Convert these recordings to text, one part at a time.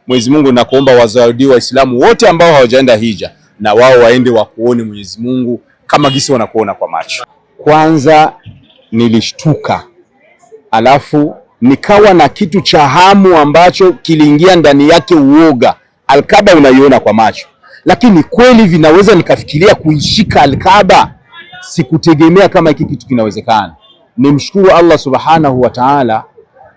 Mwenyezi Mungu nakuomba wazawadi Waislamu wote ambao hawajaenda hija, na wao waende wakuone Mwenyezi Mungu kama gisi wanakuona kwa macho. Kwanza nilishtuka, alafu nikawa na kitu cha hamu ambacho kiliingia ndani yake, uoga. Al-Kaaba unaiona kwa macho, lakini kweli vinaweza nikafikiria kuishika Al-Kaaba? Sikutegemea kama hiki kitu kinawezekana. Nimshukuru Allah subhanahu wa ta'ala,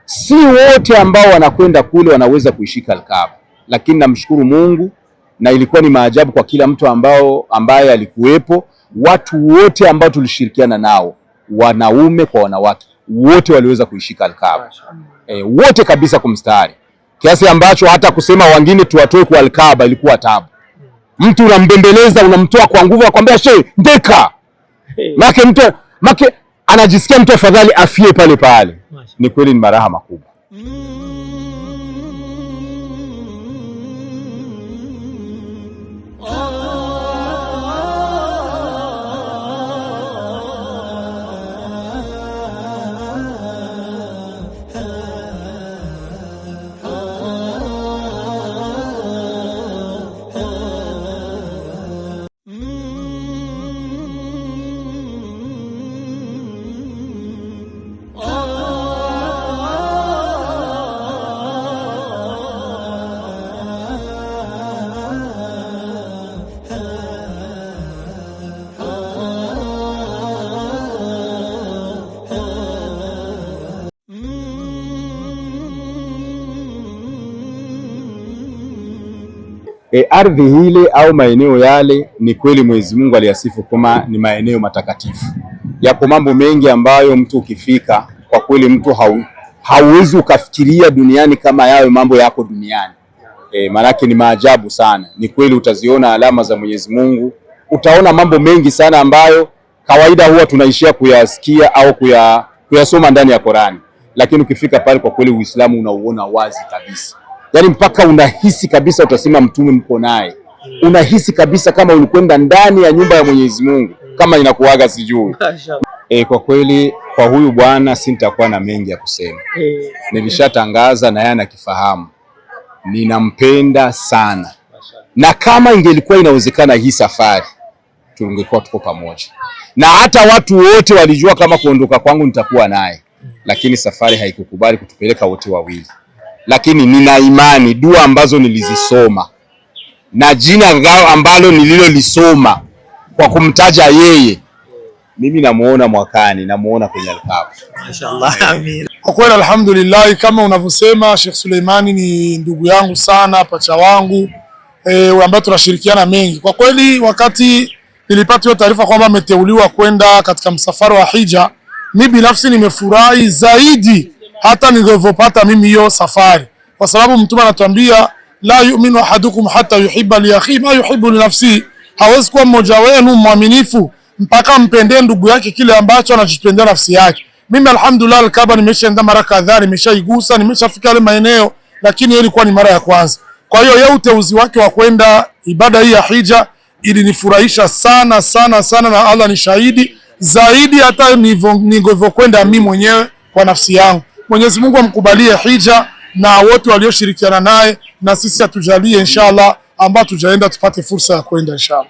si wote ambao wanakwenda kule wanaweza kuishika Al-Kaaba, lakini namshukuru Mungu, na ilikuwa ni maajabu kwa kila mtu ambaye alikuwepo. Watu wote ambao tulishirikiana nao, wanaume kwa wanawake, wote waliweza kuishika Al-Kaaba. Wote kabisa kumstari, kiasi ambacho hata kusema wengine tuwatoe kwa Al-Kaaba ilikuwa tabu. Mtu unambembeleza, unamtoa kwa nguvu, akwambia shehe ndeka, make anajisikia mtu afadhali afie pale pale. Ni kweli ni maraha makubwa. Ardhi hile au maeneo yale, ni kweli Mwenyezi Mungu aliyasifu kama ni maeneo matakatifu. Yako mambo mengi ambayo mtu ukifika, kwa kweli mtu hauwezi ukafikiria duniani kama yawe mambo yako duniani. Maanake ni maajabu sana. Ni kweli utaziona alama za Mwenyezi Mungu, utaona mambo mengi sana ambayo kawaida huwa tunaishia kuyasikia au kuyasoma ndani ya Qur'ani, lakini ukifika pale kwa kweli Uislamu unauona wazi kabisa. Yaani mpaka unahisi kabisa utasema mtume mko naye. Unahisi kabisa kama ulikwenda ndani ya nyumba ya Mwenyezi Mungu, kama inakuaga sijui. Kwa kweli kwa huyu bwana sintakuwa na mengi ya kusema. Nilishatangaza na yeye anakifahamu. Ninampenda sana. Na kama ingelikuwa inawezekana hii safari, tungekuwa tuko pamoja. Na hata watu wote walijua kama kuondoka kwangu nitakuwa naye. Lakini safari haikukubali kutupeleka wote wawili. Lakini nina imani dua ambazo nilizisoma na jina ambalo nililolisoma kwa kumtaja yeye, mimi namuona mwakani, namuona kwenye Al-Kaaba. Mashaallah, amin. Kwa kweli alhamdulillah, kama unavyosema Sheikh Suleimani ni ndugu yangu sana, pacha wangu ambaye tunashirikiana mengi. Kwa kweli wakati nilipata hiyo taarifa kwamba ameteuliwa kwenda katika msafara wa hija, mimi binafsi nimefurahi zaidi hata nilivyopata mimi hiyo safari, kwa sababu mtume anatuambia la yu'minu ahadukum hatta yuhibba li akhihi ma yuhibbu li nafsihi. Hawezi kuwa mmoja wenu mwaminifu mpaka mpendee ndugu yake kile ambacho anajipendea nafsi yake. Mimi alhamdulillah Al-Kaaba nimeshaenda mara kadhaa, nimeshaigusa, nimeshafika ile maeneo, lakini hiyo ilikuwa ni mara ya kwanza. Kwa hiyo yeye uteuzi wake wa kwenda ibada hii ya hija ilinifurahisha sana sana sana, na Allah ni shahidi zaidi hata nilivyokwenda mimi mwenyewe kwa nafsi yangu. Mwenyezi Mungu amkubalie hija na wote walioshirikiana naye, na sisi atujalie inshallah ambao tujaenda tupate fursa ya kwenda inshallah.